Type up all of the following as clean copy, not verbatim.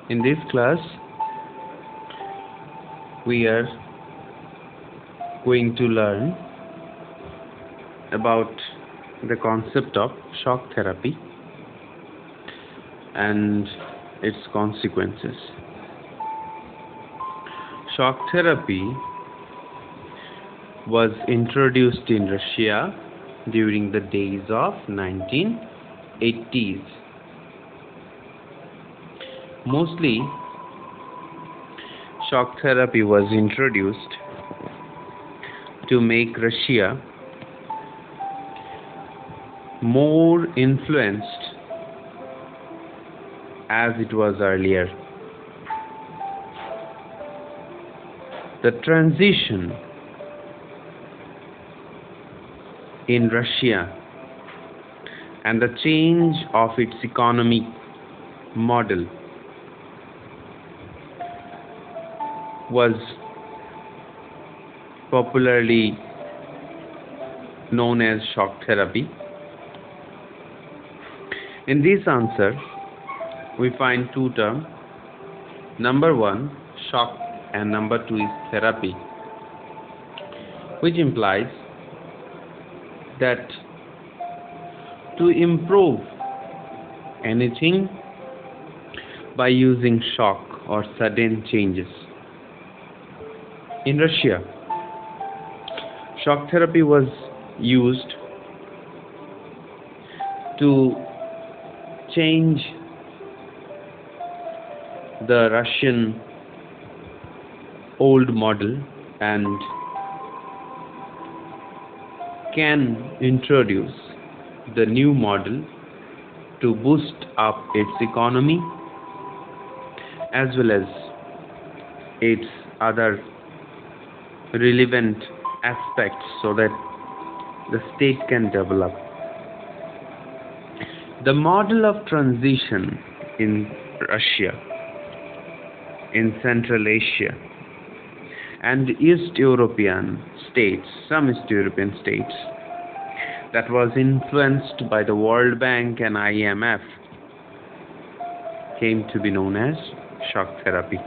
In this class, we are going to learn about the concept of shock therapy and its consequences. Shock therapy was introduced in Russia during the days of 1980s. Mostly, shock therapy was introduced to make Russia more influenced as it was earlier. The transition in Russia and the change of its economic model was popularly known as shock therapy. In this answer, we find two terms. Number one, shock, and number two is therapy, which implies that to improve anything by using shock or sudden changes. In Russia, shock therapy was used to change the Russian old model and can introduce the new model to boost up its economy as well as its other relevant aspects so that the state can develop. The model of transition in Russia, in Central Asia, and East European states, some East European states, that was influenced by the World Bank and IMF, came to be known as shock therapy.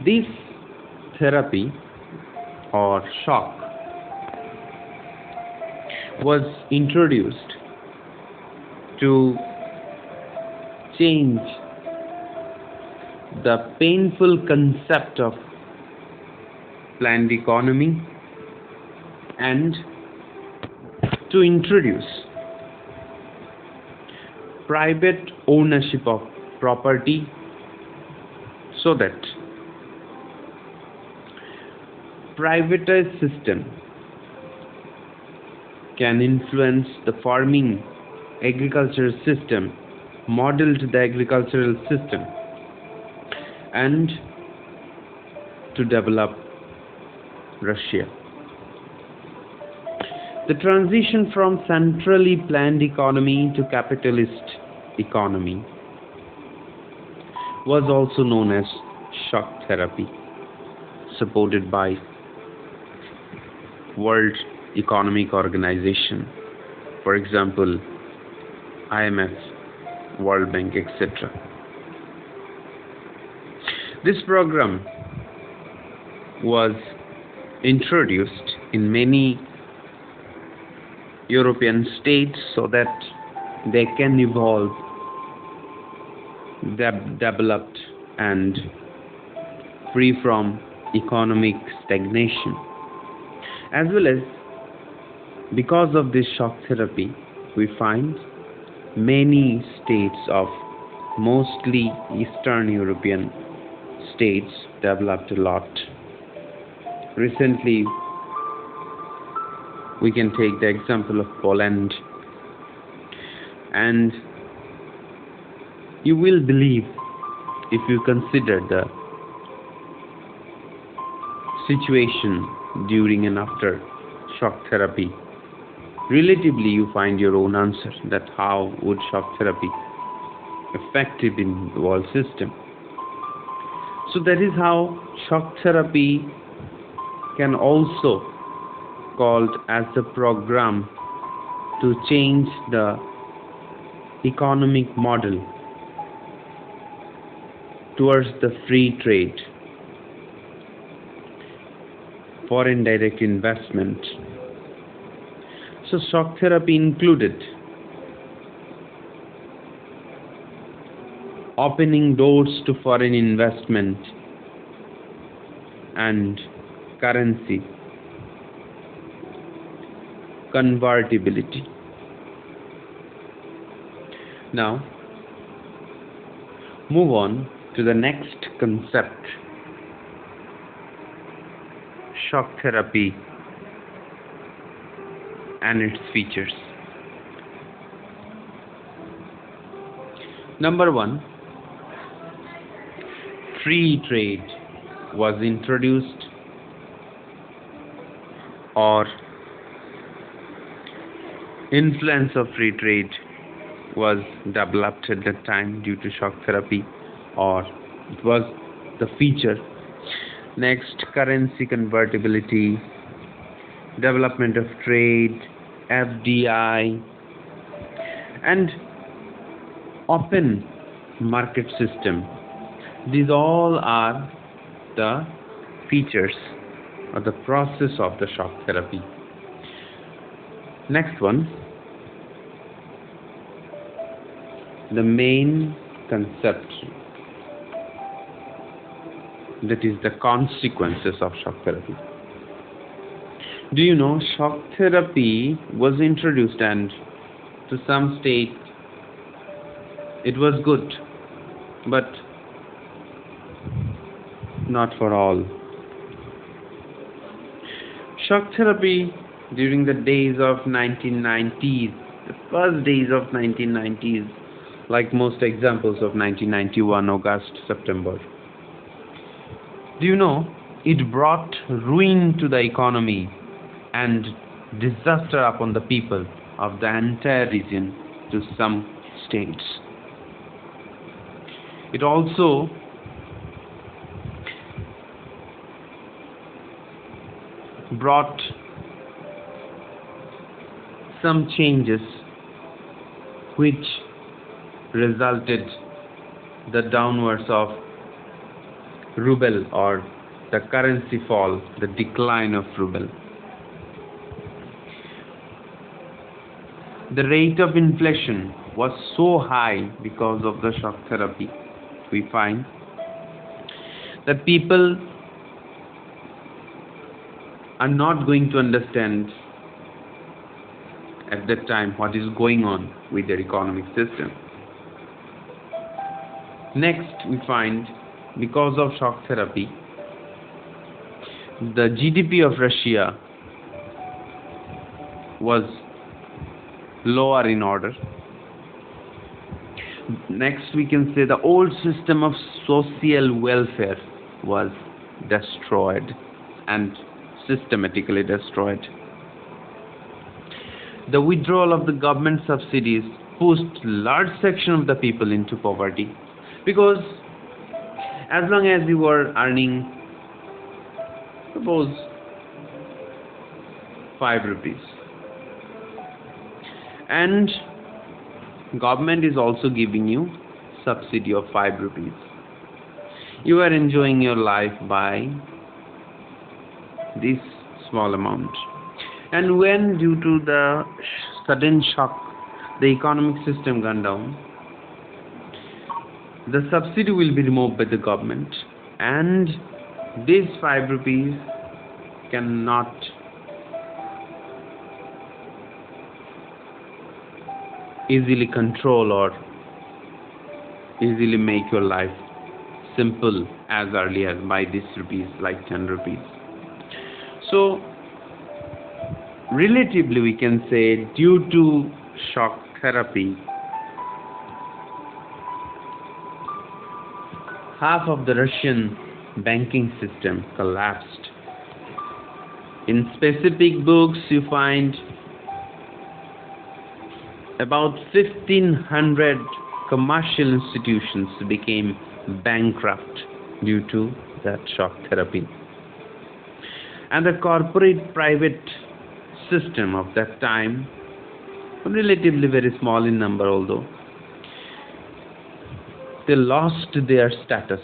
This therapy or shock was introduced to change the painful concept of planned economy and to introduce private ownership of property so that privatized system can influence the farming agricultural system, model to the agricultural system, and to develop Russia. The transition from centrally planned economy to capitalist economy was also known as shock therapy, supported by World Economic Organization, for example, IMF, World Bank, etc. This program was introduced in many European states so that they can evolve, developed, and free from economic stagnation. As well as because of this shock therapy, we find many states of mostly Eastern European states developed a lot. Recently, we can take the example of Poland, and you will believe if you consider the situation during and after shock therapy. Relatively, you find your own answer that how would shock therapy effective in the world system. So that is how shock therapy can also called as the program to change the economic model towards the free trade, foreign direct investment. So shock therapy included opening doors to foreign investment and currency convertibility. Now, move on to the next concept, shock therapy and its features. Number one, free trade was introduced, or influence of free trade was developed at that time due to shock therapy, or it was the feature. Next, currency convertibility, development of trade, FDI, and open market system. These all are the features or the process of the shock therapy. Next one, the main concept, that is the consequences of shock therapy. Do you know shock therapy was introduced, and to some state it was good, but not for all. Shock therapy during the days of 1990s, the first days of 1990s, like most examples of 1991, August, September. Do you know it brought ruin to the economy and disaster upon the people of the entire region to some states. It also brought some changes which resulted the downwards of ruble, or the currency fall, the decline of ruble. The rate of inflation was so high because of the shock therapy. We find that people are not going to understand at that time what is going on with their economic system. Next, we find because of shock therapy, the GDP of Russia was lower in order. Next, we can say the old system of social welfare was destroyed and systematically destroyed. The withdrawal of the government subsidies pushed large section of the people into poverty, because as long as you were earning, suppose 5 rupees, and government is also giving you subsidy of 5 rupees, you are enjoying your life by this small amount. And when due to the sudden shock the economic system gone down, the subsidy will be removed by the government, and these 5 rupees cannot easily control or easily make your life simple as early as by this rupees, like 10 rupees. So relatively we can say, due to shock therapy, half of the Russian banking system collapsed. In specific books you find about 1,500 commercial institutions became bankrupt due to that shock therapy. And the corporate private system of that time, relatively very small in number although, they lost their status,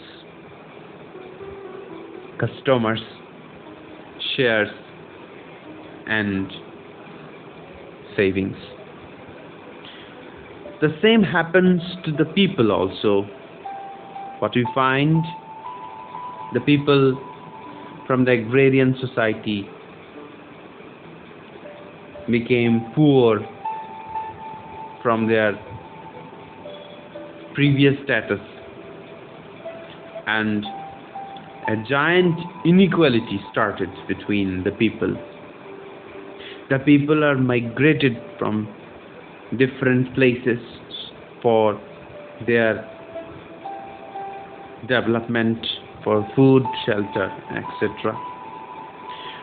customers, shares, and savings. The same happens to the people also. What we find, the people from the agrarian society became poor from their previous status, and a giant inequality started between the people. The people are migrated from different places for their development, for food, shelter, etc.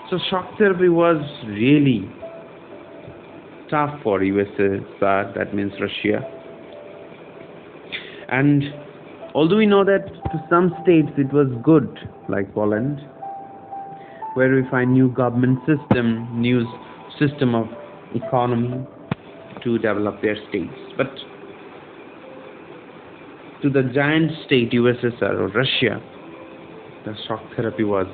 So shock therapy was really tough for USSR, that means Russia. And although we know that to some states it was good, like Poland, where we find new government system, new system of economy to develop their states. But to the giant state USSR or Russia, the shock therapy was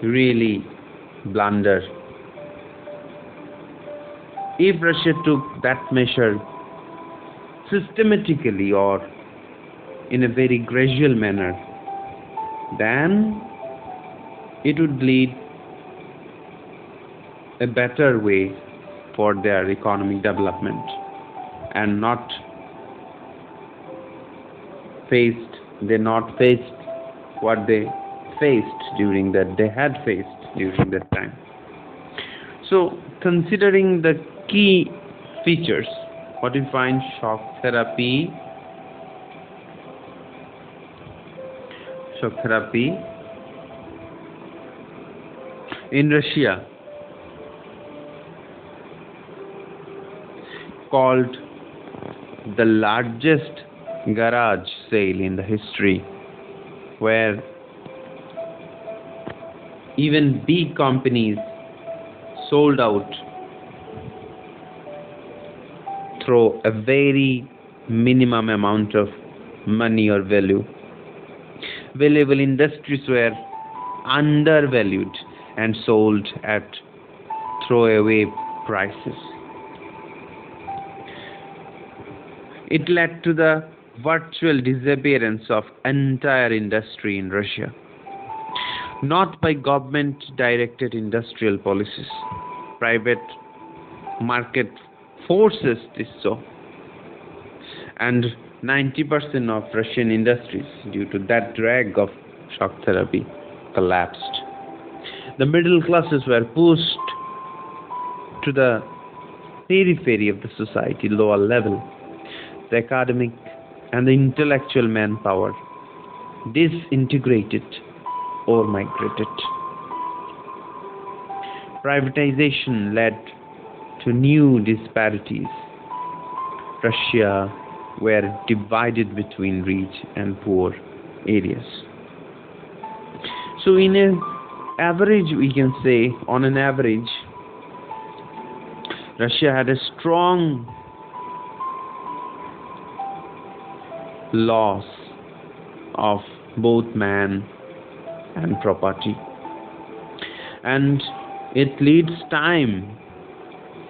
really blunder. If Russia took that measure systematically or in a very gradual manner, then it would lead a better way for their economic development, and not faced what they had faced during that time. So considering the key features, what we find, shock therapy in Russia called the largest garage sale in the history, where even big companies sold out through a very minimum amount of money or value. Valuable industries were undervalued and sold at throwaway prices. It led to the virtual disappearance of entire industry in Russia, not by government-directed industrial policies. Private market forces this so, and 90% of Russian industries, due to that drag of shock therapy, collapsed. The middle classes were pushed to the periphery of the society, lower level. The academic and the intellectual manpower disintegrated or migrated. Privatization led to new disparities. Russia were divided between rich and poor areas. So in an average, we can say, on an average, Russia had a strong loss of both man and property, and it leads time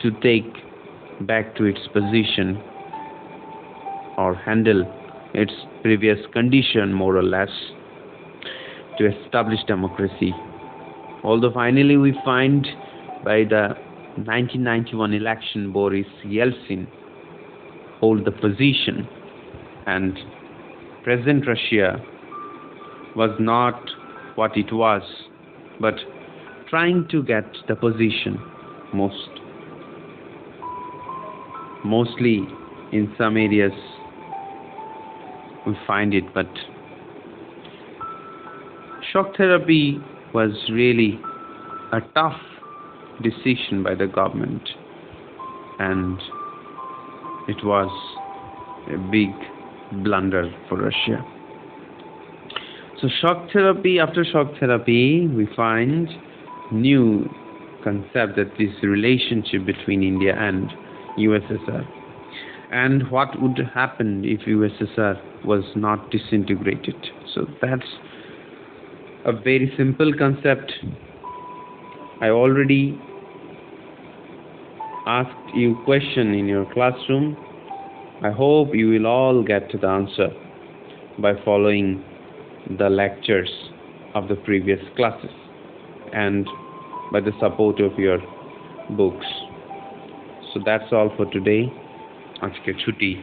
to take back to its position or handle its previous condition, more or less, to establish democracy. Although finally we find by the 1991 election, Boris Yeltsin hold the position, and present Russia was not what it was, but trying to get the position mostly in some areas we find it. But shock therapy was really a tough decision by the government, and it was a big blunder for Russia. So after shock therapy, we find new concept, that this relationship between India and USSR. And what would happen if USSR was not disintegrated? So that's a very simple concept. I already asked you question in your classroom. I hope you will all get to the answer by following the lectures of the previous classes and by the support of your books. So that's all for today. আজকে ছুটি।